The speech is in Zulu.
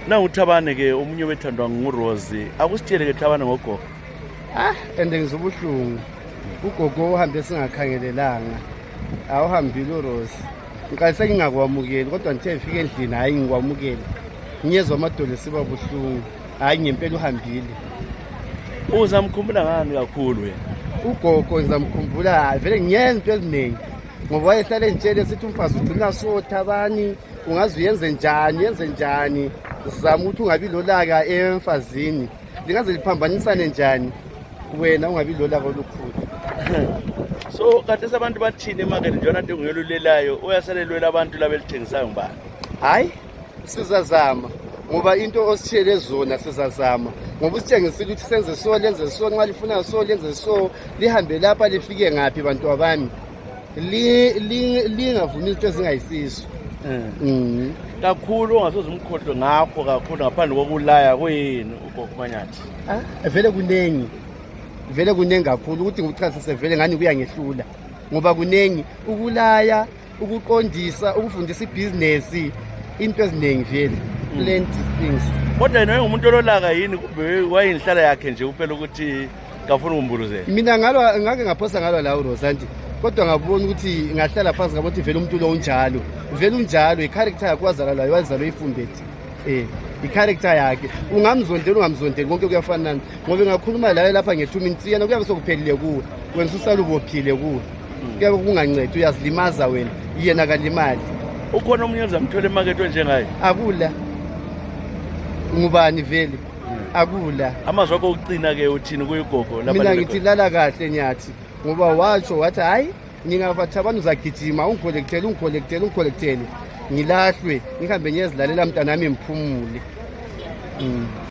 Na uThabani ke omunye wethandwa nguRose. Akusitshele ke Thabani ngoGogo. Ende ngizobuhlungu. uGogo uhambe singakhangelelanga. Awuhambile uRose. Ngiqalise ngingakwamukeli kodwa ngithe ngifike endlini hayi ngikwamukeli. Ngiyezwa amadolo siba buhlungu. Hayi ngempela uhambile. Uzamkhumbula ngani kakhulu wena? uGogo ngizamkhumbula vele ngiyenza into eziningi. Ngoba wayehlala entshele sithi umfazi ugcina uThabani ungaze uyenze njani sizama ukuthi ungabi lolaka emfazini lingaze liphambanisane njani wena ungabi lolaka olukhulu. So kade sabantu bathini emarket njona into ngiyolulelayo uyasalelwela abantu labelithengisayo ngibani? Hayi sizazama ngoba into ositshele zona sizazama ngoba usitshengisile ukuthi senze so lenze so nxa lifuna so lenze so lihambe lapha lifike ngapi bantu abami lingavumi izinto ezingayisizo. Kakhulu ongasoze umkhohlwe ngakho kakhulu ngaphandle kokulaya kuyini uGogo Nyathi? Vele kunengi kakhulu ukuthi ngichasise vele ngani kuya ngehlula ngoba kunengi ukulaya ukuqondisa ukufundisa ibhizinesi into eziningi vele plenty things. Kodwa yena ungumuntu ololaka yini kube wayinhlala yakhe nje kuphela ukuthi kafuna ukumbuluzela? Mina ngake ngaphosa ngalo la uRose anti kodwa ngabona ukuthi ngahlala phansi ngabothi vele umuntu lo unjalo vele unjalo i-character yakhe wazala layo wazalo ifumbethe i-character yakhe ungamzondela ungamzondeli konke kuyafanana ngoba ngakhuluma layo lapha nge2 minutes yena kuyabe sokuphelile kuwe wena usala ubophile kuwe kuyabe kungancedi uyazilimaza wena yena kalimali. Ukhona umunye ozamthola emarket onjengaye? Akula ngubani vele akula. Amazwi akho okucina ke uthini kuyiGogo lapha? Mina ngithi lala kahle Nyathi ngoba watsho wathi hayi ngingafa Thabani uzagijima ungikholekthele ngilahlwe ngihambe ngiyezilalela mntanami mphumule.